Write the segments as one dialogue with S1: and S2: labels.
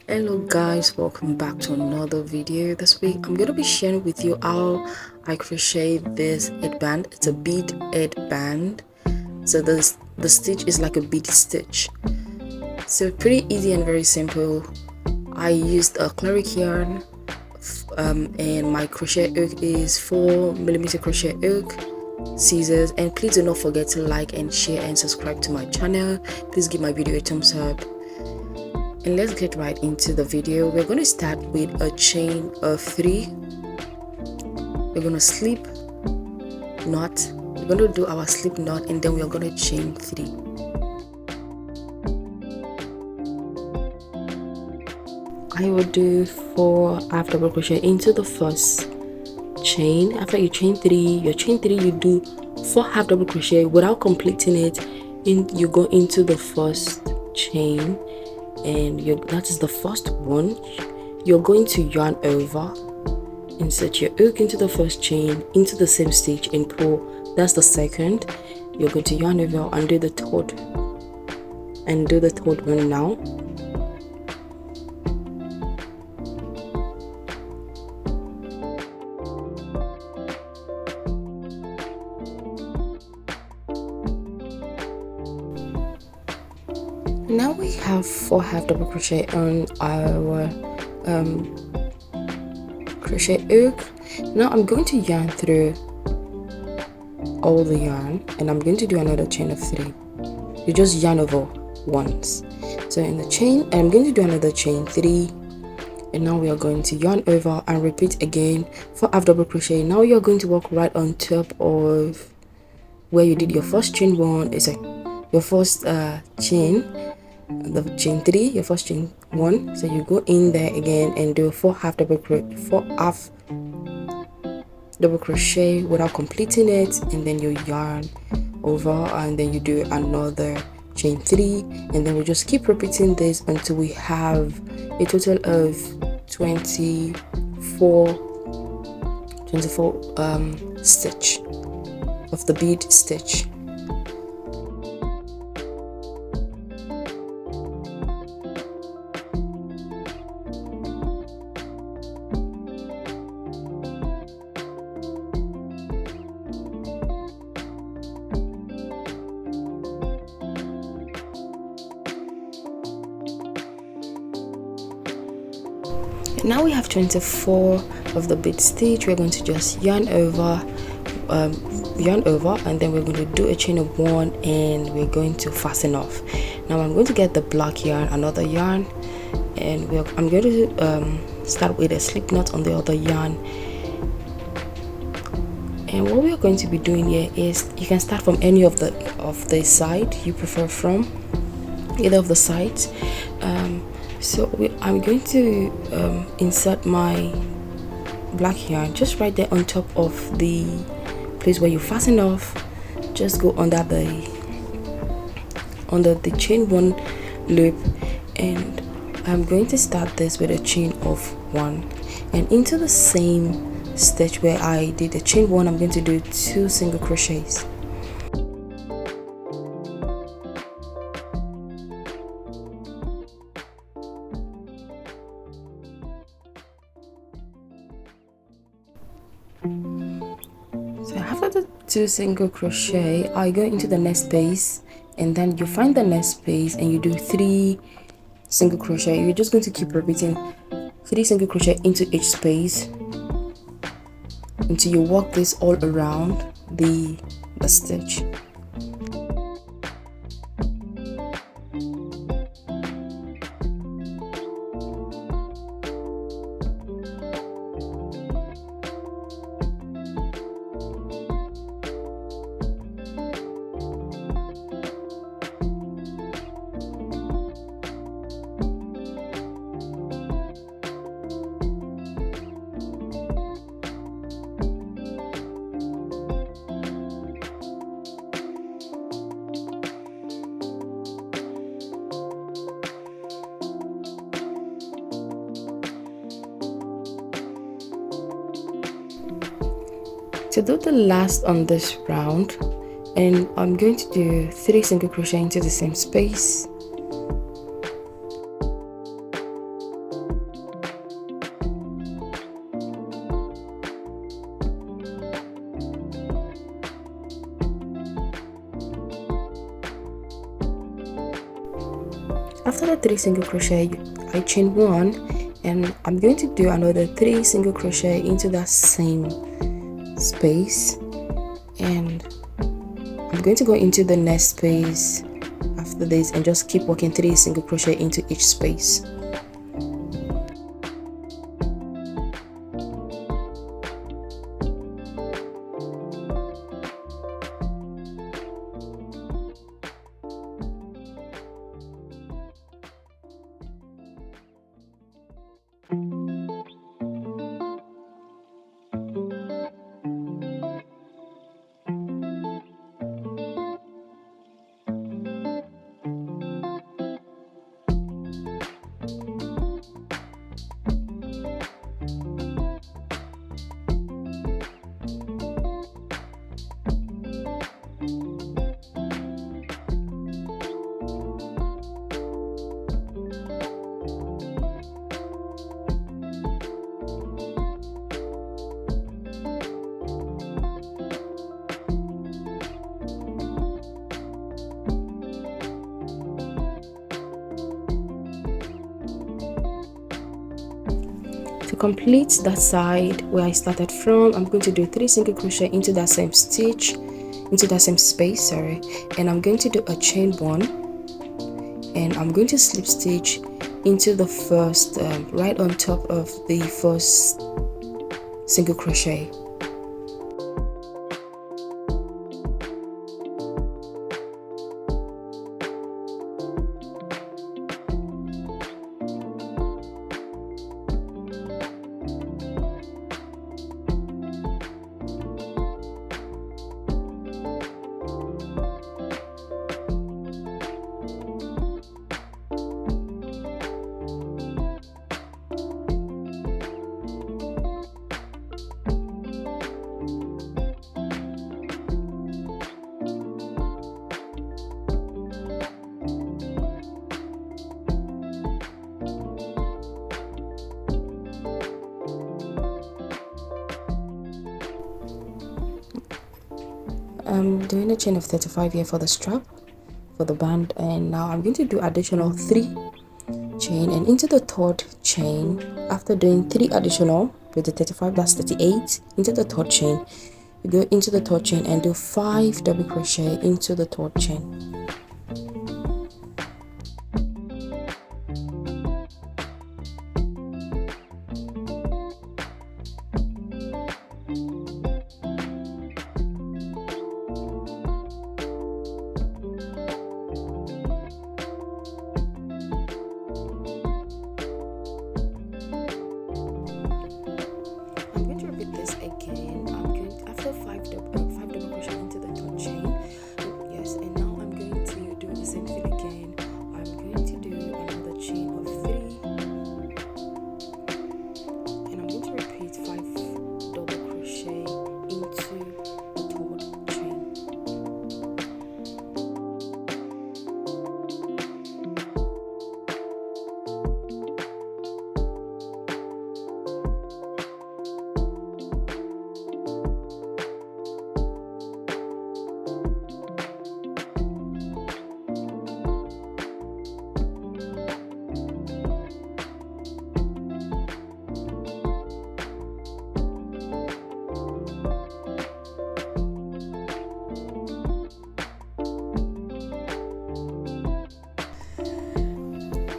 S1: Hello guys, welcome back to another video. This week I'm going to be sharing with you how I crochet this headband. It's a bead headband, so the stitch is like a bead stitch, so pretty easy and very simple. I used a cleric yarn, and my crochet hook is 4mm crochet hook, scissors, and please do not forget to like and share and subscribe to my channel. Please give my video a thumbs up. And let's get right into the video. We're going to start with a chain of 3. We're going to slip knot. We're going to do our slip knot, and then we're going to chain 3. I will do 4 half double crochet into the first chain. After you chain 3, you do 4 half double crochet without completing it. You go into the first chain, and that is the first one. You're going to yarn over, insert your hook into the first chain, into the same stitch, and pull. That's the second. You're going to yarn over and do the third, one now. Now we have 4 half double crochet on our crochet hook. Now I'm going to yarn through all the yarn, and I'm going to do another chain of 3. You just yarn over once. So in the chain, and I'm going to do another chain 3, and now we are going to yarn over and repeat again for half double crochet. Now you're going to walk right on top of where you did your first chain 1. It's your first chain, the chain 3, your first chain 1. So you go in there again and do 4 half double crochet without completing it, and then you yarn over, and then you do another chain 3, and then we just keep repeating this until we have a total of 24 stitch of the bead stitch. Now we have 24 of the bead stitch. We're going to just yarn over, and then we're going to do a chain of 1, and we're going to fasten off. Now I'm going to get the black yarn, another yarn, and I'm going to start with a slip knot on the other yarn. And what we are going to be doing here is, you can start from any of the side you prefer, from either of the sides. I'm going to insert my black yarn just right there on top of the place where you fasten off. Just go under the chain 1 loop, and I'm going to start this with a chain of 1, and into the same stitch where I did a chain 1, I'm going to do 2 single crochets. So after the 2 single crochet, I go into the next space, and then you find the next space and you do 3 single crochet. You're just going to keep repeating 3 single crochet into each space until you work this all around the stitch. To do the last on this round, and I'm going to do 3 single crochet into the same space. After the 3 single crochet, I chain 1, and I'm going to do another 3 single crochet into that same space, and I'm going to go into the next space after this and just keep working 3 single crochet into each space. To complete that side where I started from, I'm going to do 3 single crochet into that same stitch, into that same space, sorry, and I'm going to do a chain 1, and I'm going to slip stitch into the first right on top of the first single crochet. I'm doing a chain of 35 here for the strap, for the band, and now I'm going to do additional 3 chain, and into the third chain, after doing 3 additional with the 35, that's 38, into the third chain, you go into the third chain and do 5 double crochet into the third chain.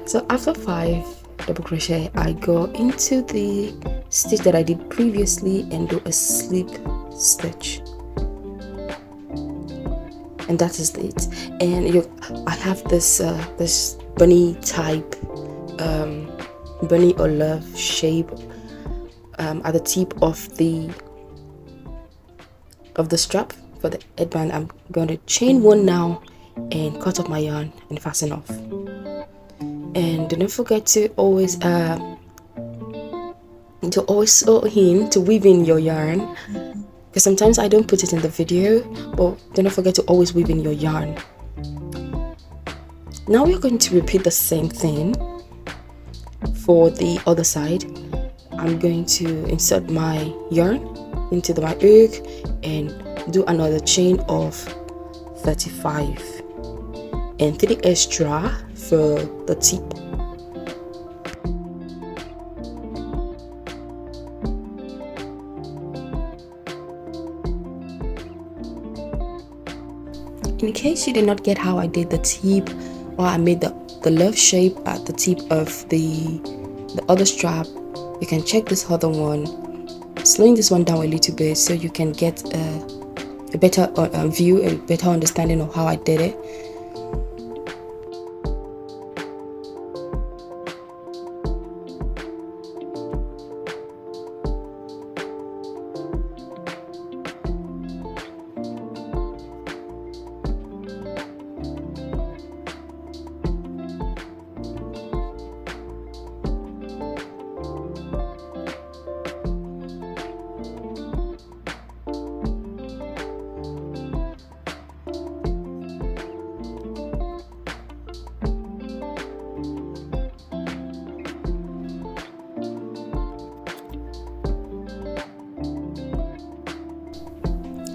S1: So after 5 double crochet, I go into the stitch that I did previously and do a slip stitch, and that is it. And I have this this bunny type bunny or love shape at the tip of the strap for the headband. I'm going to chain 1 now and cut off my yarn and fasten off. And do not forget to always sew in, to weave in your yarn, because sometimes I don't put it in the video, but do not forget to always weave in your yarn. Now we're going to repeat the same thing for the other side. I'm going to insert my yarn into my hook and do another chain of 35. and 3 extra for the tip. In case you did not get how I did the tip, or I made the love shape at the tip of the other strap, you can check this other one, slowing this one down a little bit so you can get a better view, a better understanding of how I did it.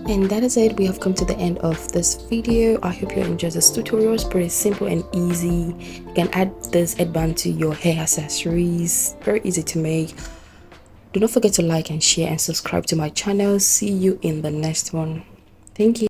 S1: And that is it. We have come to the end of this video. I hope you enjoyed this tutorial. It's pretty simple and easy. You can add this headband to your hair accessories. Very easy to make. Do not forget to like and share and subscribe to my channel. See you in the next one. Thank you.